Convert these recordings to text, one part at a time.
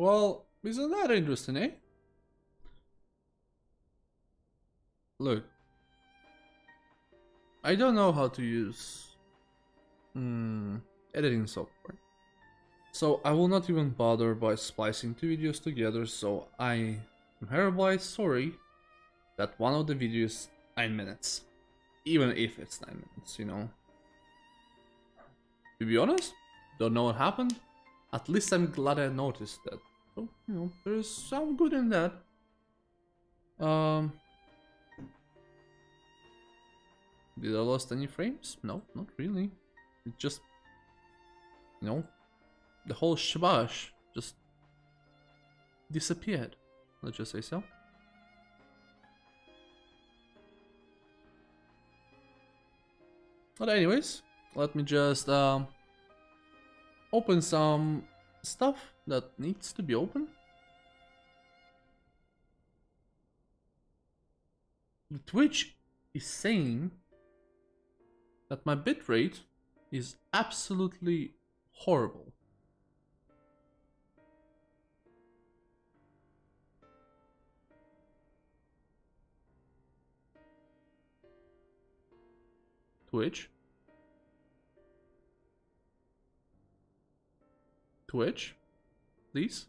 Well, isn't that interesting, eh? Look, I don't know how to use editing software, so I will not even bother by splicing two videos together. So I am hereby sorry that one of the videos 9 minutes, even if it's 9 minutes, you know. To be honest, don't know what happened. At least I'm glad I noticed that. So, you know, there is some good in that. Did I lost any frames? No, not really. It just, you know, the whole shabash just disappeared. Let's just say so. But anyways, let me just open some stuff that needs to be open. Twitch is saying that my bitrate is absolutely horrible. Twitch, please.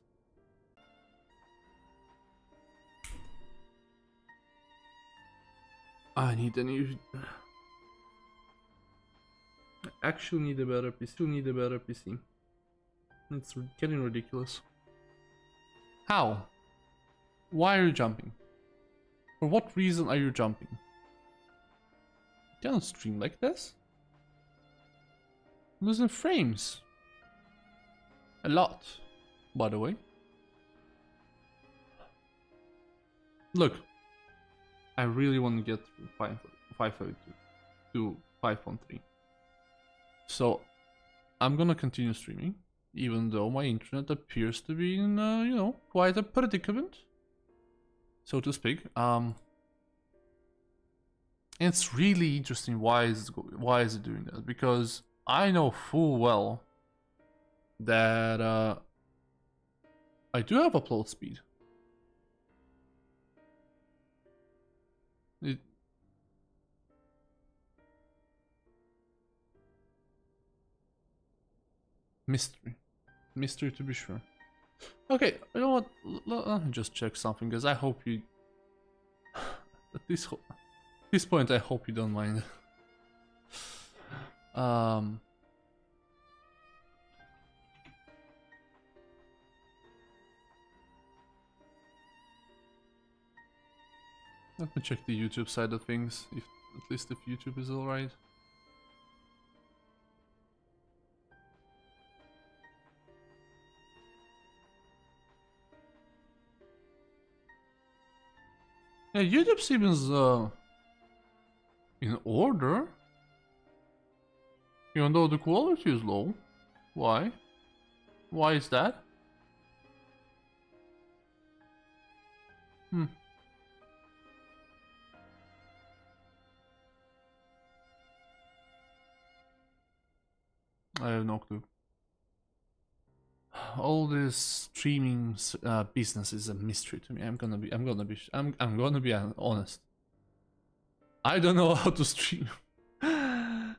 I need a new... I actually need a better PC. Still need a better PC. It's getting ridiculous. How? Why are you jumping? For what reason are you jumping? You cannot stream like this. I'm losing frames. A lot, by the way. Look, I really want to get 5.2 to 5.3. So I'm gonna continue streaming, even though my internet appears to be in, you know, quite a predicament, so to speak. And it's really interesting why is it doing that? Because I know full well that I do have upload speed. Mystery to be sure. Okay, you know what? Let me just check something, because I hope you. At this point, I hope you don't mind. Let me check the YouTube side of things, if at least if YouTube is alright. Yeah, YouTube seems in order, even though the quality is low. Why? Why is that? I have no clue. All this streaming business is a mystery to me. I'm gonna be honest. I don't know how to stream.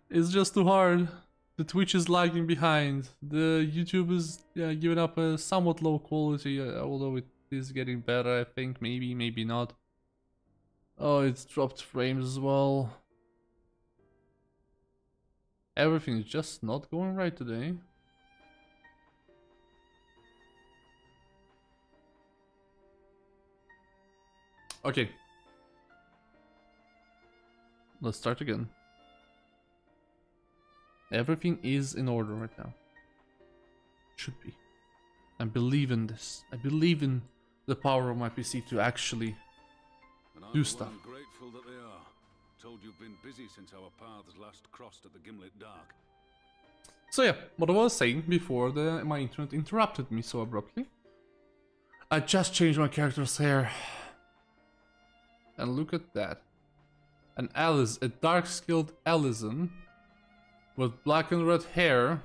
It's just too hard. The Twitch is lagging behind. The YouTube is giving up a somewhat low quality, although it is getting better. I think maybe not. Oh, it's dropped frames as well. Everything is just not going right today. Okay. Let's start again. Everything is in order right now. Should be. I believe in this. I believe in the power of my PC to actually do stuff. I'm grateful that they are. Told you've been busy since our paths last crossed at the Gimlet Dark. So yeah, what I was saying before my internet interrupted me so abruptly. I just changed my character's hair. And look at that. A dark-skilled Allison with black and red hair.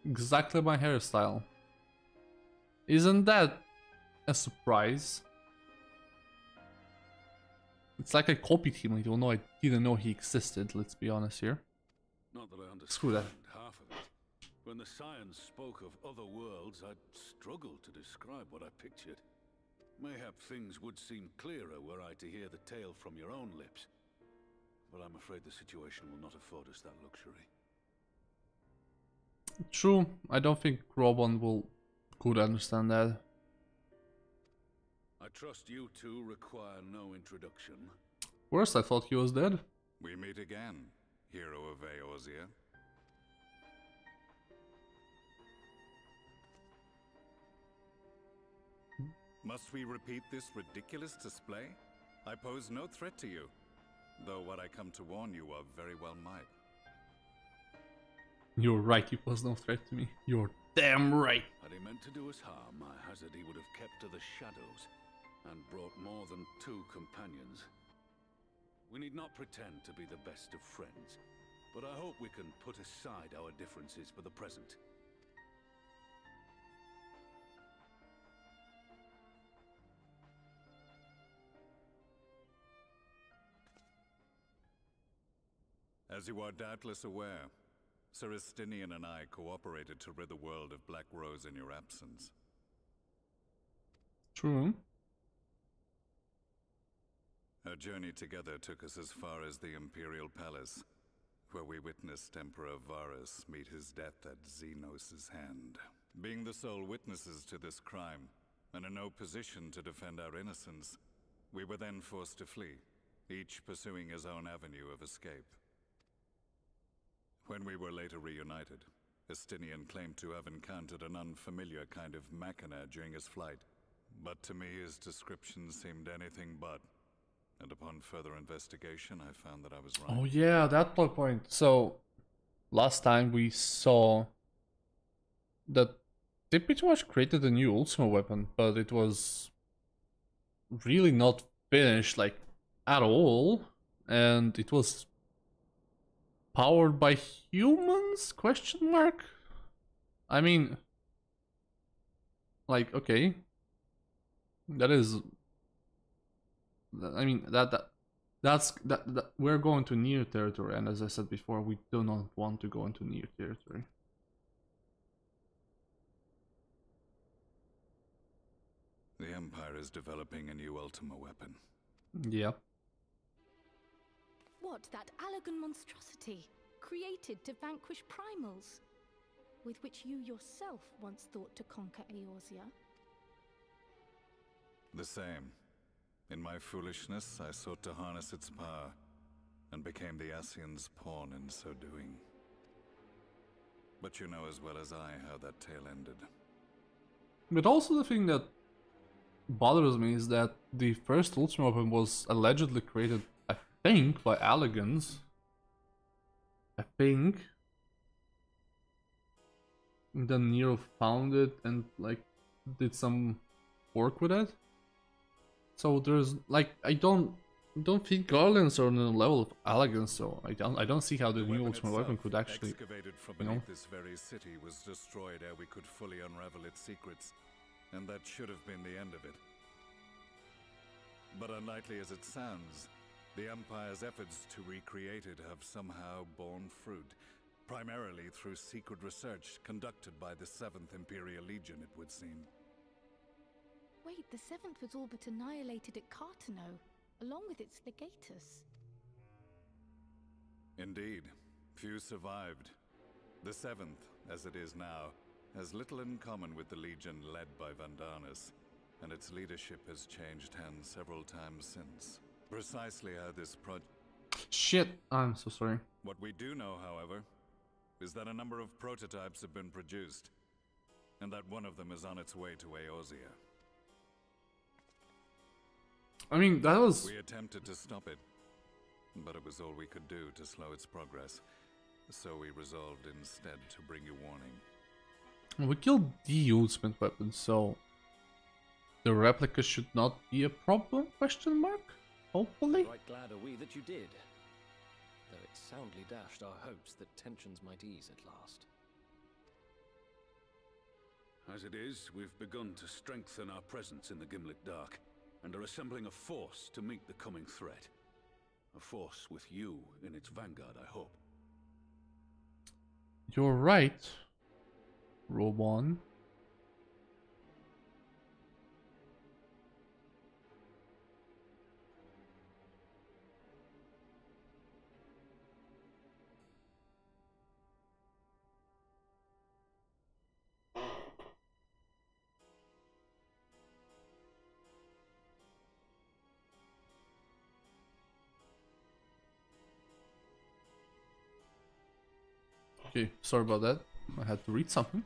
Exactly my hairstyle. Isn't that a surprise? It's like I copied him, even though I didn't know he existed, let's be honest here. Not that I Screw that. understand half of it. When the science spoke of other worlds, I'd struggle to describe what I pictured. Mayhap things would seem clearer were I to hear the tale from your own lips. But I'm afraid the situation will not afford us that luxury. True, I don't think Robon could understand that. I trust you two require no introduction. Worse, I thought he was dead. We meet again, hero of Eorzea. Must we repeat this ridiculous display? I pose no threat to you, though what I come to warn you of very well might. You're right, he was no threat to me. You're damn right. Had he meant to do us harm, I hazard he would have kept to the shadows and brought more than 2 companions. We need not pretend to be the best of friends, but I hope we can put aside our differences for the present. As you are doubtless aware, Sir Estinian and I cooperated to rid the world of Black Rose in your absence. True. Our journey together took us as far as the Imperial Palace, where we witnessed Emperor Varus meet his death at Xenos' hand. Being the sole witnesses to this crime, and in no position to defend our innocence, we were then forced to flee, each pursuing his own avenue of escape. When we were later reunited, Estinian claimed to have encountered an unfamiliar kind of machina during his flight, but to me his description seemed anything but. And upon further investigation, I found that I was right. Oh yeah, that plot point. So, last time we saw that they pretty much created a new Ultima weapon, but it was really not finished, like, at all. And it was powered by humans? Question mark? I mean, like, okay. That is... I mean, that's we're going to near territory, and as I said before, we do not want to go into near territory. The Empire is developing a new Ultima weapon. Yeah. What, that Allagan monstrosity, created to vanquish primals, with which you yourself once thought to conquer Eorzea? The same. In my foolishness, I sought to harness its power, and became the Ascian's pawn in so doing. But you know as well as I how that tale ended. But also the thing that bothers me is that the first Ultima weapon was allegedly created, I think, by Allagans. I think. And then Nero found it and, like, did some work with it. So there's, like, I don't think Guardians are on the level of Allagans, so I don't see how the new Ultimate weapon could actually, excavated from beneath this very city, was destroyed ere we could fully unravel its secrets, and that should have been the end of it. But unlikely as it sounds, the Empire's efforts to recreate it have somehow borne fruit, primarily through secret research conducted by the 7th Imperial Legion, it would seem. Wait, the 7th was all but annihilated at Cartano, along with its legatus. Indeed. Few survived. The 7th, as it is now, has little in common with the Legion led by Vandanis, and its leadership has changed hands several times since. Precisely how this Shit, I'm so sorry. What we do know, however, is that a number of prototypes have been produced, and that one of them is on its way to Eorzea. I mean, that was... We attempted to stop it, but it was all we could do to slow its progress, so we resolved instead to bring you warning. We killed the ultimate weapon, so... the replica should not be a problem, question mark? Hopefully? Right glad are we that you did, though it soundly dashed our hopes that tensions might ease at last. As it is, we've begun to strengthen our presence in the Gimlet Dark, and are assembling a force to meet the coming threat. A force with you in its vanguard, I hope. You're right, Robon. Okay, sorry about that. I had to read something.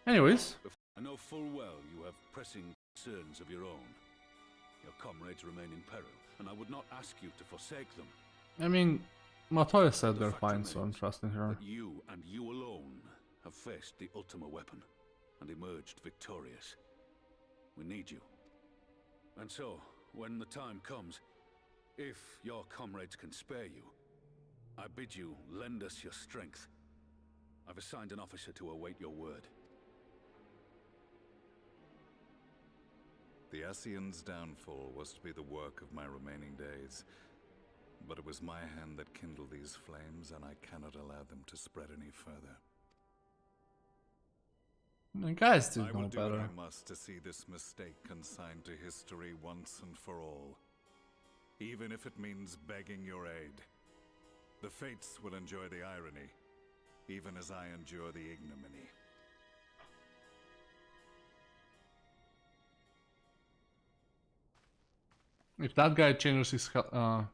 Anyways. I know full well you have pressing concerns of your own. Your comrades remain in peril, and I would not ask you to forsake them. I mean, Matoya said The they're fact fine, so I'm remains trusting her. that you and you alone have faced the Ultima weapon and emerged victorious. We need you. And so, when the time comes, if your comrades can spare you, I bid you lend us your strength. I've assigned an officer to await your word. The Ascian's downfall was to be the work of my remaining days. But it was my hand that kindled these flames, and I cannot allow them to spread any further. The guys did I will know do what better. I must to see this mistake consigned to history once and for all. Even if it means begging your aid. The fates will enjoy the irony, even as I endure the ignominy. If that guy changes his I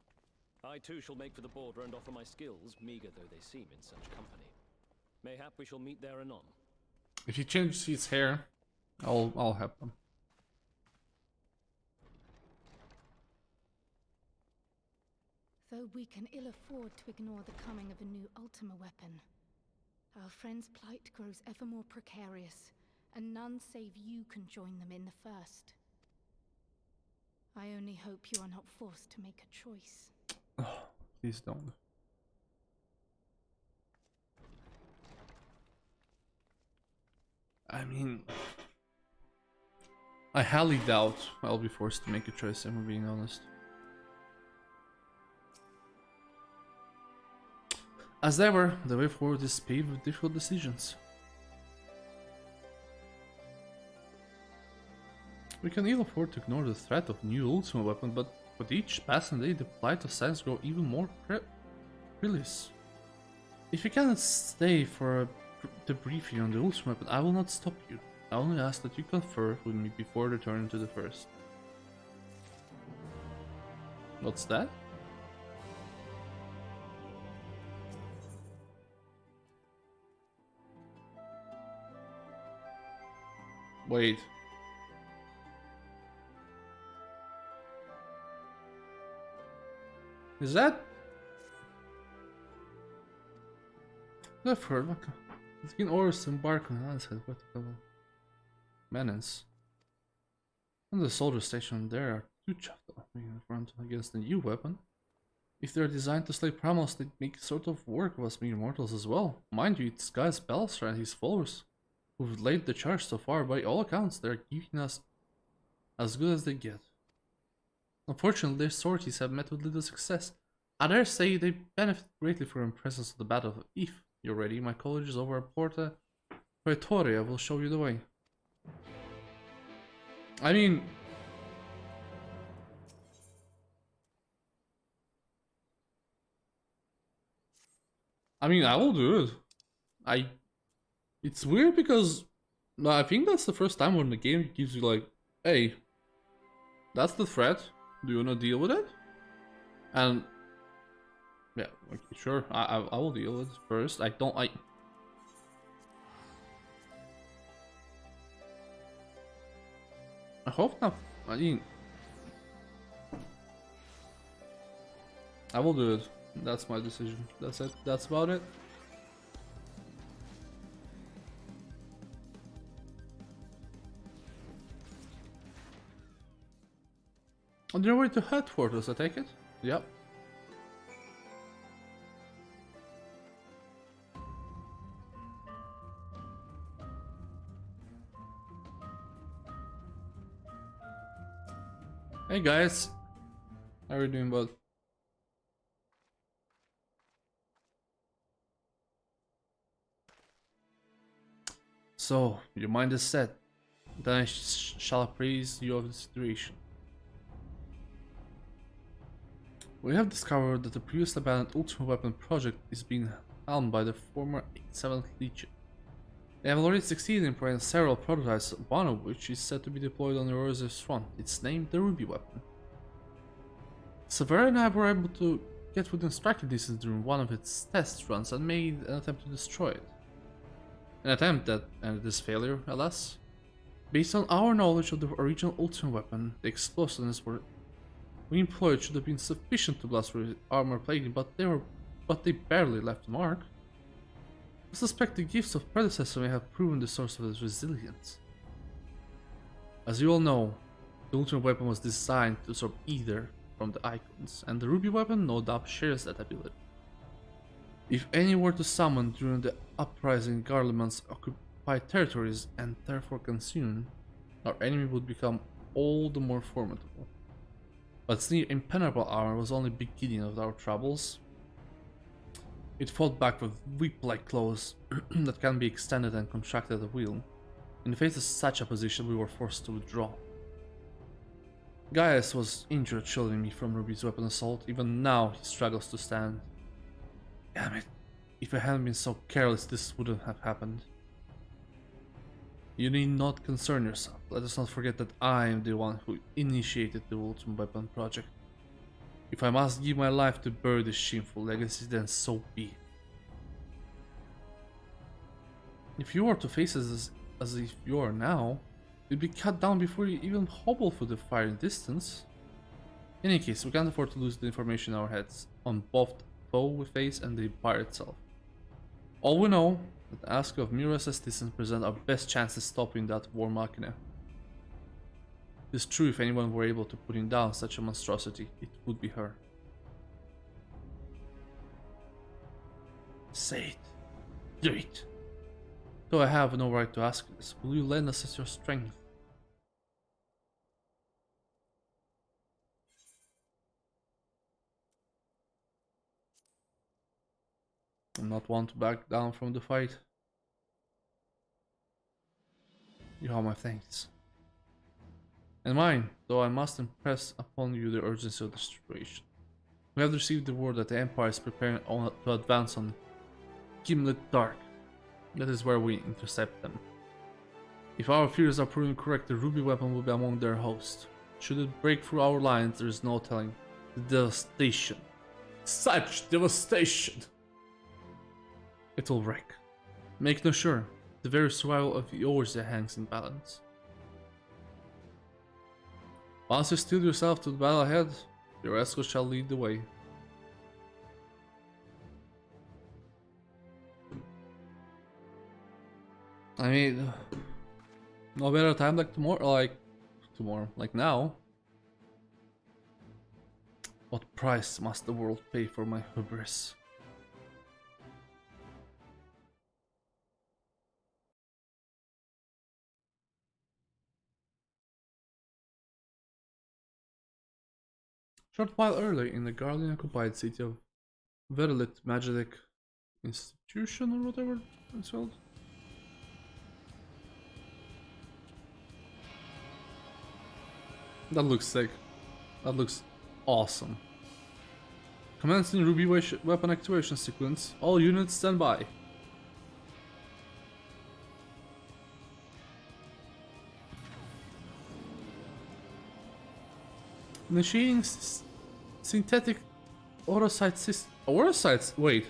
too shall make for the border and offer my skills, meager though they seem in such company. Mayhap we shall meet there anon. if he changes his hair, I'll help him. Though we can ill afford to ignore the coming of a new Ultima weapon, our friend's plight grows ever more precarious, and none save you can join them in the first. I only hope you are not forced to make a choice. Oh, please don't. I mean, I highly doubt I'll be forced to make a choice, I'm being honest. As ever, the way forward is paved with difficult decisions. We can ill afford to ignore the threat of new Ultima weapon, but with each passing day the plight of science grows even more perilous. If you cannot stay for a debriefing on the Ultima weapon, I will not stop you. I only ask that you confer with me before returning to the first. What's that? Wait. Is that? I've heard. It's been orders to embark on Landshead. What the menace? On the soldier station, there are two chapters being front against the new weapon. If they're designed to slay primals, they make sort of work of us mere mortals as well. Mind you, it's Gaius Balstra and his followers who've laid the charge so far. By all accounts, they're giving us as good as they get. Unfortunately, their sorties have met with little success. I dare say they benefit greatly from your presence at the battle. If you're ready, my college is over at Porta Praetoria. Will show you the way. I mean, I will do it. It's weird because I think that's the first time when the game gives you like, hey, that's the threat. Do you wanna deal with it? And yeah, okay, sure. I will deal with it first. I hope not. I mean, I will do it. That's my decision. That's it. That's about it. On your way to headquarters, I take it? Yep. Hey guys, how are you doing, bud? So, your mind is set. Then I shall appraise you of the situation. We have discovered that the previously abandoned Ultimate Weapon project is being helmed by the former 7th Legion. They have already succeeded in providing several prototypes, one of which is set to be deployed on the Rose's front. It's named the Ruby Weapon. Severa and I were able to get within striking distance during one of its test runs and made an attempt to destroy it. An attempt that ended this failure, alas. Based on our knowledge of the original Ultimate Weapon, the explosives we employed should have been sufficient to blast through armor plating, but they barely left a mark. I suspect the gifts of predecessor may have proven the source of its resilience. As you all know, the Ultimate Weapon was designed to absorb either from the icons, and the Ruby Weapon no doubt shares that ability. If any were to summon during the uprising, Garlemand's occupied territories and therefore consumed, our enemy would become all the more formidable. But its near impenetrable armor was only the beginning of our troubles. It fought back with whip-like claws that can be extended and contracted at will. In the face of such opposition, we were forced to withdraw. Gaius was injured shielding me from Ruby's weapon assault. Even now, he struggles to stand. Damn it. If I hadn't been so careless, this wouldn't have happened. You need not concern yourself. Let us not forget that I am the one who initiated the Ultimate Weapon project. If I must give my life to bury this shameful legacy, then so be it. If you were to face us as if you are now, you'd be cut down before you even hobble for the firing distance. In any case, we can't afford to lose the information in our heads on both the foe we face and the Empire itself. All we know that the ask of Mirua's assistance present our best chances stopping that war machina. It is true, if anyone were able to put down such a monstrosity, it would be her. Say it. Do it. Though I have no right to ask this, will you lend us your strength? I'm not one to back down from the fight. You have my thanks. And mine, though I must impress upon you the urgency of the situation. We have received the word that the Empire is preparing to advance on Gimlet Dark. That is where we intercept them. If our fears are proven correct, the Ruby Weapon will be among their host. Should it break through our lines, there is no telling the devastation. Such devastation! It will wreck. Make no sure, the very survival of yours hangs in balance. Once you steel yourself to the battle ahead, your escort shall lead the way. I mean, no better time like tomorrow, like now. What price must the world pay for my hubris? Short while earlier, in the Guardian-occupied city of Verilit Magic Institution, or whatever it's called. That looks sick. That looks awesome. Commencing Ruby weapon activation sequence. All units stand by. Initiating synthetic orocyte system. Orocytes? Wait.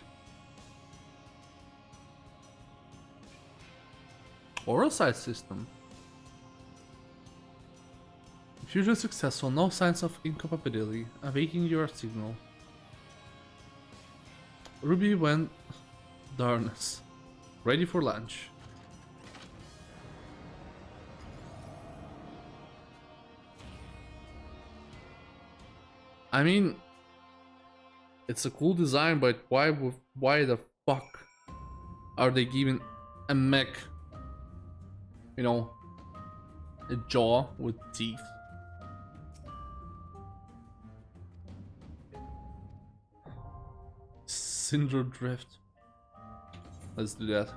Orocyte system. Fusion successful, no signs of incompatibility. Awaiting your signal. Ruby went darkness. Ready for lunch. I mean, it's a cool design, but why the fuck are they giving a mech, you know, a jaw with teeth? Cinder Drift. Let's do that.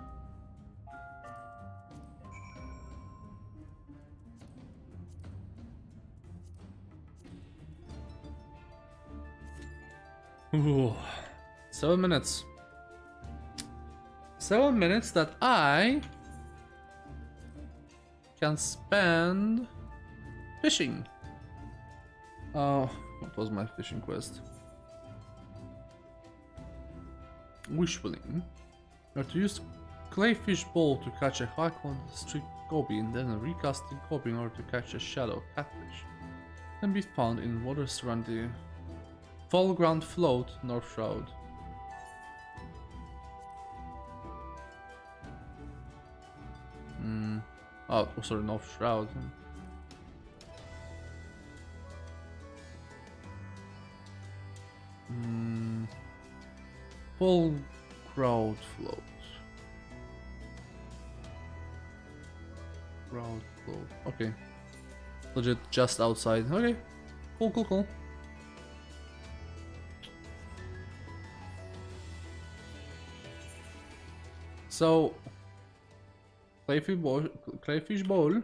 Ooh, 7 minutes. 7 minutes that I can spend fishing. Oh, what was my fishing quest? Wishpulling. You are to use clayfish bowl to catch a high quality streak goby and then a recasted goby in order to catch a shadow catfish. Can be found in water surrounding the fall ground float North Shroud. Oh, sorry, North Shroud. Full crowd float. Crowd float. Okay. Legit just outside. Okay. Cool, cool, cool. So Clayfish bowl.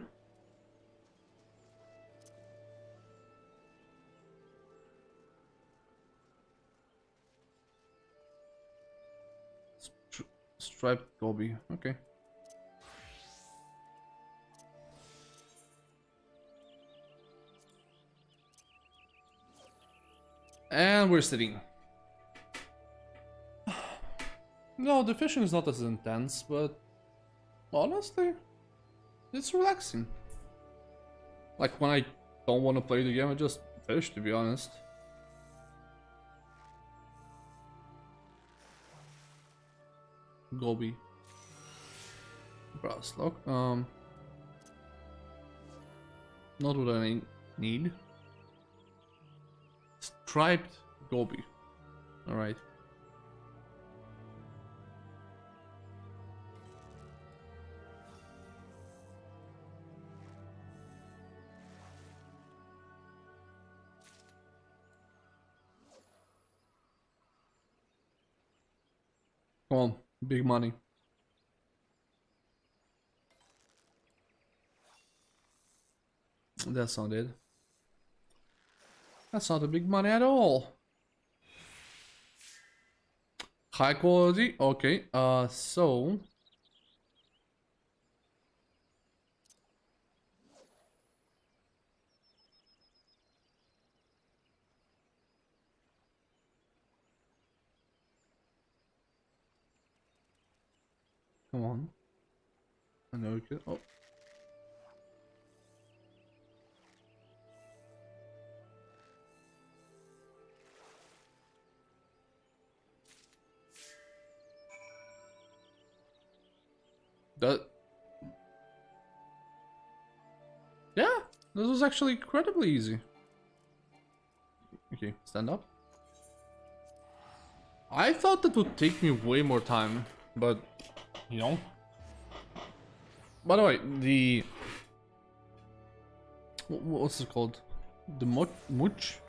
Striped goby. Okay. And we're sitting. No, the fishing is not as intense, but honestly, it's relaxing. Like when I don't want to play the game, I just fish, to be honest. Goby. Brass lock. Not what I need. Striped goby. Alright. Come on, big money. That's not it. That's not a big money at all. High quality, okay. So come on. I know we could. Oh. That. Yeah, this was actually incredibly easy. Okay, stand up. I thought that would take me way more time, but you know. By the way, the what's it called? The mooch?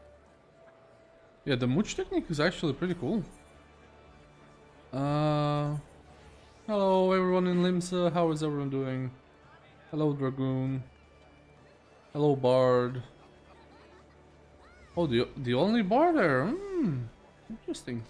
Yeah, the mooch technique is actually pretty cool. Hello everyone in Limsa, how is everyone doing? Hello Dragoon. Hello Bard. Oh, the only Bard there. Interesting.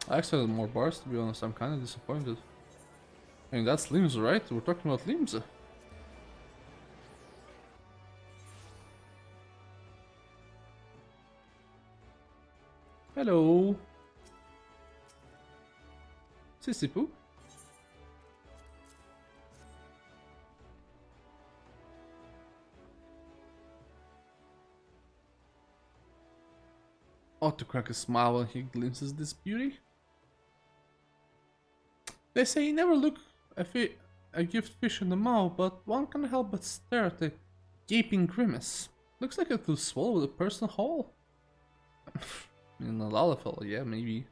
I actually had more bars, to be honest. I'm kind of disappointed. I mean, that's Limsa, right? We're talking about Limsa. Hello. Sissy-poo. Ought to crack a smile when he glimpses this beauty. They say you never look a gift fish in the mouth, but one can't help but stare at the gaping grimace. Looks like it could swallow the person whole. In a Lalafell, yeah, maybe.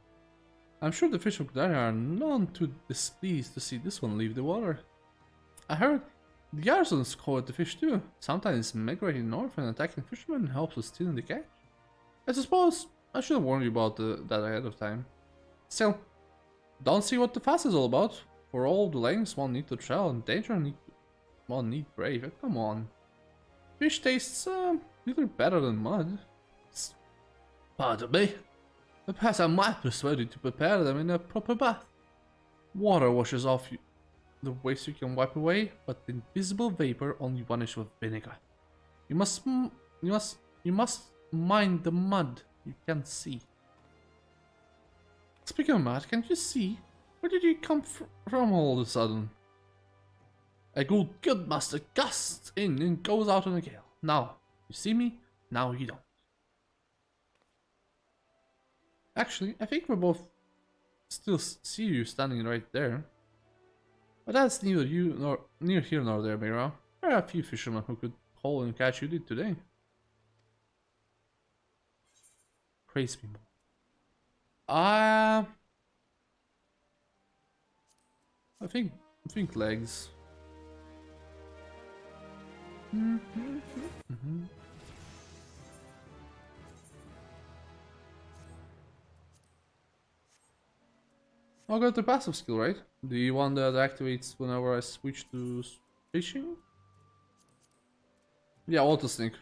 I'm sure the fish of Gdaria are none too displeased to see this one leave the water. I heard the garrisons call it the fish too. Sometimes migrating north and attacking fishermen helps us stealing the catch. I suppose I should have warned you about that ahead of time. Still, don't see what the fuss is all about. For all the lengths one need to travel and danger one need brave. Come on. Fish tastes little better than mud. Pardon me. Perhaps I might persuade you to prepare them in a proper bath. Water washes off the waste you can wipe away, but the invisible vapor only vanishes with vinegar. You must mind the mud you can't see. Speaking of mud, can't you see? Where did you come from all of a sudden? A good master gusts in and goes out in a gale. Now you see me, now you don't. Actually, I think we both still see you standing right there. But that's neither here nor there, Mirua. There are a few fishermen who could haul and catch you did today. Praise me more. I think legs. I got the passive skill, right? The one that activates whenever I switch to fishing? Yeah, auto sneak.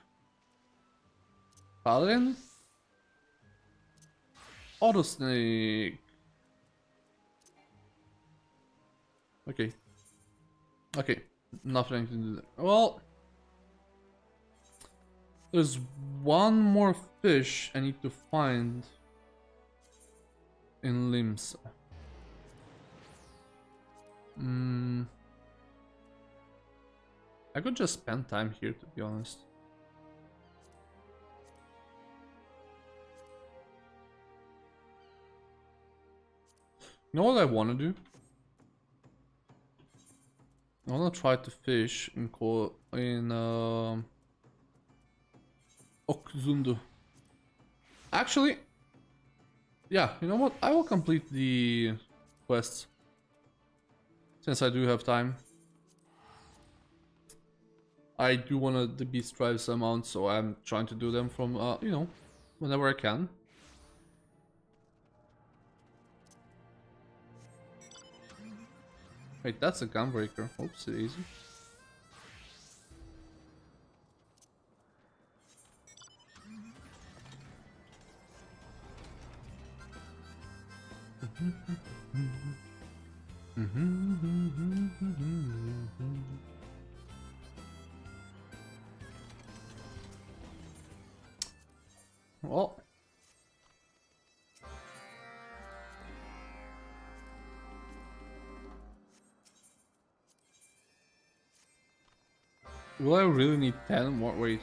Paladin? Auto sneak. Okay. Okay. Nothing to do there. Well, there's one more fish I need to find in Limsa. I could just spend time here, to be honest. You know what I want to do? I want to try to fish in Okzundu. Actually, yeah, you know what? I will complete the quests. Since I do have time. I do want to beast drive some amount, so I'm trying to do them from, you know, whenever I can. Wait, that's a gunbreaker. Oops, easy. Well, will I really need 10 more? Wait.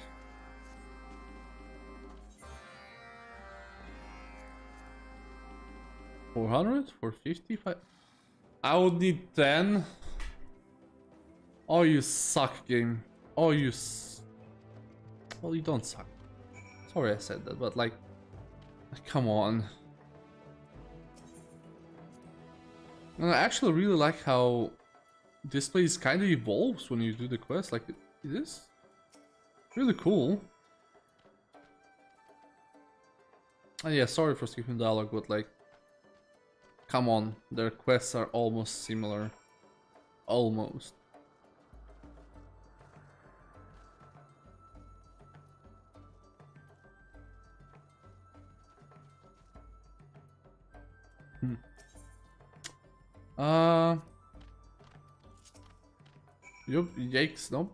$400 for 55. I would need 10. Oh, you suck, game. Oh, you. Well, you don't suck. Sorry I said that, but like, come on. And I actually really like how this place kind of evolves when you do the quest. Like, it is really cool. And yeah, sorry for skipping dialogue, but like, come on, their quests are almost similar. Almost. Yup, yikes, nope.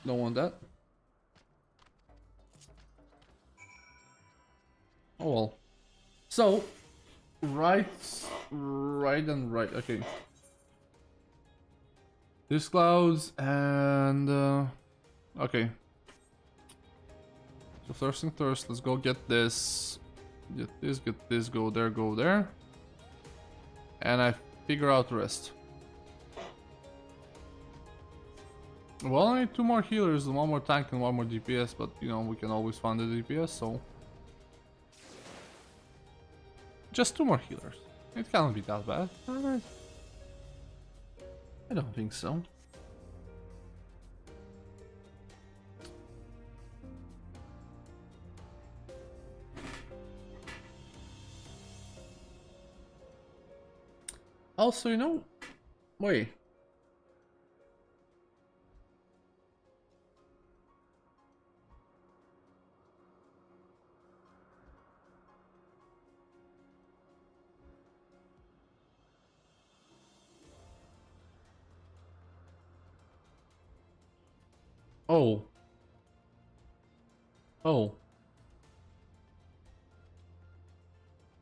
Don't want that. Oh well. So, right, okay. This clouds and okay. So first thing first, let's go get this. Get this, go there. And I figure out the rest. Well, I need 2 more healers, 1 more tank and 1 more DPS, but you know, we can always find the DPS, so... Just 2 more healers. It can't be that bad. I don't think so. Also, you know, wait. Oh. Oh.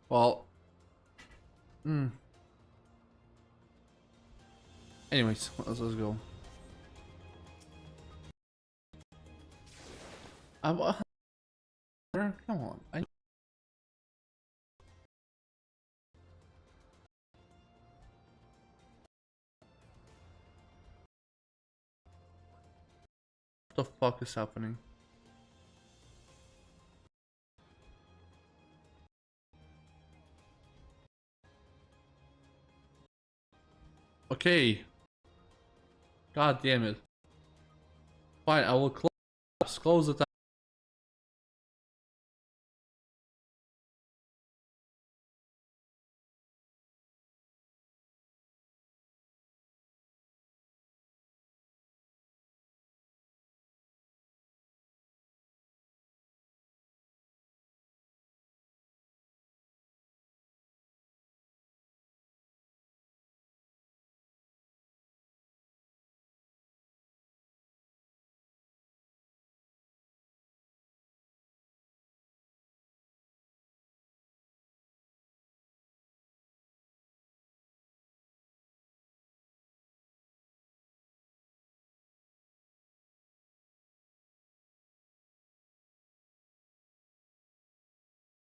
Well. Anyways, let's go. Come on. What the fuck is happening? Okay. God damn it. Fine, I will close the tab.